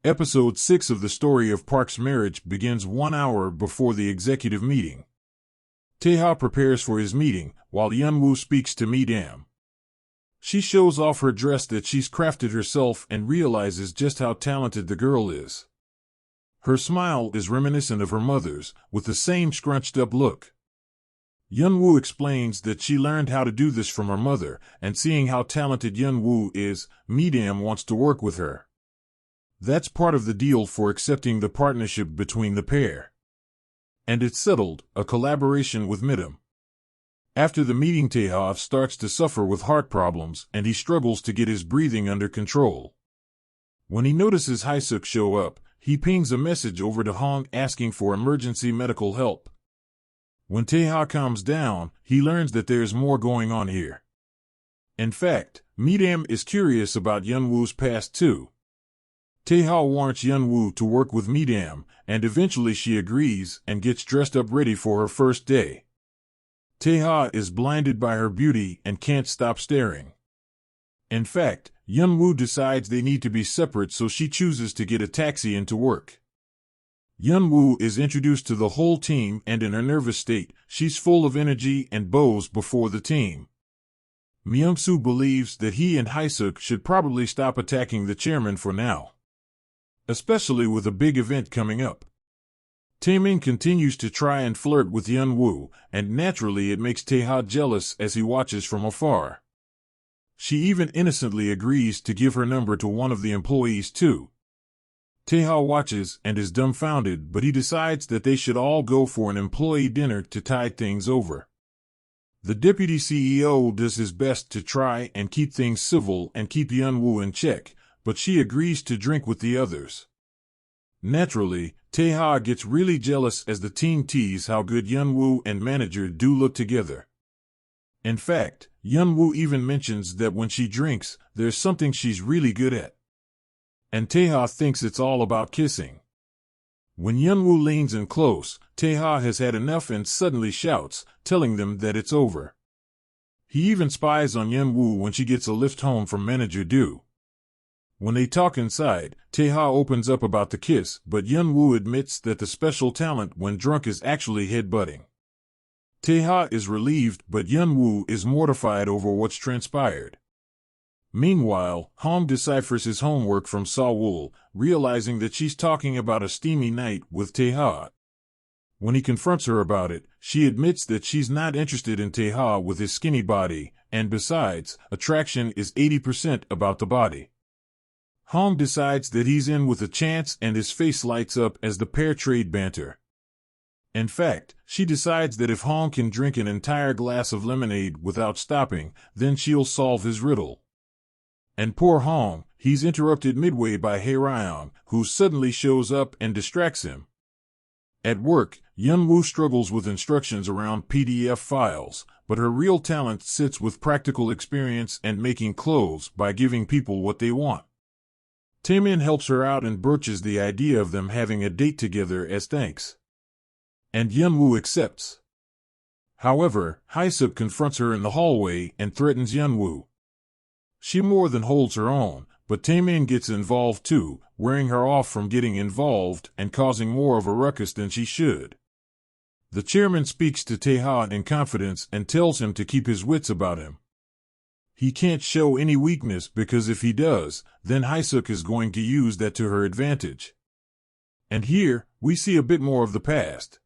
Episode 6 of the story of Park's marriage begins 1 hour before the executive meeting. Taeha prepares for his meeting, while Yeonwoo speaks to Mi-Dam. She shows off her dress that she's crafted herself and realizes just how talented the girl is. Her smile is reminiscent of her mother's, with the same scrunched-up look. Yeonwoo explains that she learned how to do this from her mother, and seeing how talented Yeonwoo is, Mi-Dam wants to work with her. That's part of the deal for accepting the partnership between the pair. And it's settled, a collaboration with Mi-Dam. After the meeting, Taeha starts to suffer with heart problems, and he struggles to get his breathing under control. When he notices Haesuk show up, he pings a message over to Hong asking for emergency medical help. When Taeha calms down, he learns that there's more going on here. In fact, Mi-Dam is curious about Yeonwoo's past too. Taeha wants Yeonwoo to work with Mi-Dam, and eventually she agrees and gets dressed up ready for her first day. Taeha is blinded by her beauty and can't stop staring. In fact, Yeonwoo decides they need to be separate, so she chooses to get a taxi into work. Yeonwoo is introduced to the whole team, and in her nervous state, she's full of energy and bows before the team. Myung-soo believes that he and Haesuk should probably stop attacking the chairman for now, especially with a big event coming up. Taemin continues to try and flirt with Yeonwoo, and naturally it makes Taeha jealous as he watches from afar. She even innocently agrees to give her number to one of the employees too. Taeha watches and is dumbfounded, but he decides that they should all go for an employee dinner to tide things over. The deputy CEO does his best to try and keep things civil and keep Yeonwoo in check, but she agrees to drink with the others. Naturally, Taeha gets really jealous as the team tease how good Yeonwoo and manager do look together. In fact, Yeonwoo even mentions that when she drinks, there's something she's really good at. And Taeha thinks it's all about kissing. When Yeonwoo leans in close, Taeha has had enough and suddenly shouts, telling them that it's over. He even spies on Yeonwoo when she gets a lift home from manager Do. When they talk inside, Taeha opens up about the kiss, but Yeonwoo admits that the special talent when drunk is actually headbutting. Taeha is relieved, but Yeonwoo is mortified over what's transpired. Meanwhile, Hong deciphers his homework from Sawol, realizing that she's talking about a steamy night with Taeha. When he confronts her about it, she admits that she's not interested in Taeha with his skinny body, and besides, attraction is 80% about the body. Hong decides that he's in with a chance, and his face lights up as the pair trade banter. In fact, she decides that if Hong can drink an entire glass of lemonade without stopping, then she'll solve his riddle. And poor Hong, he's interrupted midway by Hae-ryung, who suddenly shows up and distracts him. At work, Yeonwoo struggles with instructions around PDF files, but her real talent sits with practical experience and making clothes by giving people what they want. Taemin helps her out and broaches the idea of them having a date together as thanks. And Yeonwoo accepts. However, Haesuk confronts her in the hallway and threatens Yeonwoo. She more than holds her own, but Taemin gets involved too, wearing her off from getting involved and causing more of a ruckus than she should. The chairman speaks to Taeha in confidence and tells him to keep his wits about him. He can't show any weakness because if he does, then Haesuk is going to use that to her advantage. And here, we see a bit more of the past.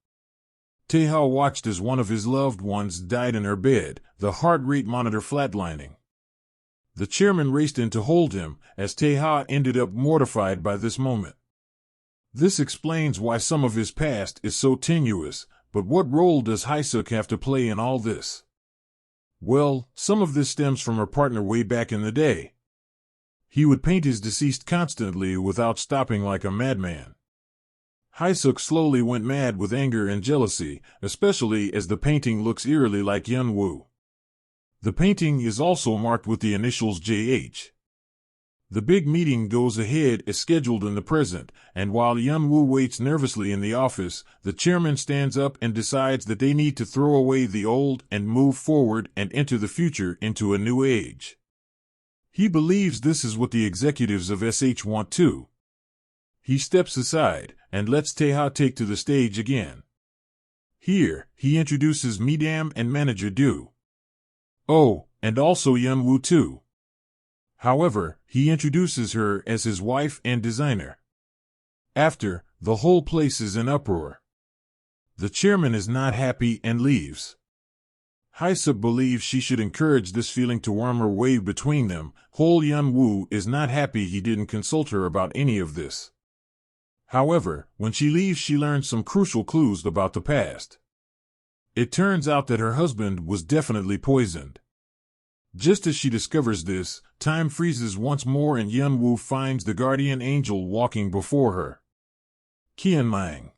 Taeha watched as one of his loved ones died in her bed, the heart rate monitor flatlining. The chairman raced in to hold him, as Taeha ended up mortified by this moment. This explains why some of his past is so tenuous, but what role does Haesuk have to play in all this? Well, some of this stems from her partner way back in the day. He would paint his deceased constantly without stopping like a madman. Haesuk slowly went mad with anger and jealousy, especially as the painting looks eerily like Yeonwoo. The painting is also marked with the initials JH. The big meeting goes ahead as scheduled in the present, and while Yeonwoo waits nervously in the office, the chairman stands up and decides that they need to throw away the old and move forward and enter the future into a new age. He believes this is what the executives of SH want too. He steps aside and lets Taeha take to the stage again. Here, he introduces Midam and manager Do. Oh, and also Yeonwoo too. However, he introduces her as his wife and designer. After, the whole place is in uproar. The chairman is not happy and leaves. Hyesub believes she should encourage this feeling to warmer wave between them. Yeonwoo is not happy he didn't consult her about any of this. However, when she leaves, she learns some crucial clues about the past. It turns out that her husband was definitely poisoned. Just as she discovers this, time freezes once more and Yeonwoo finds the guardian angel walking before her. Kian Lang.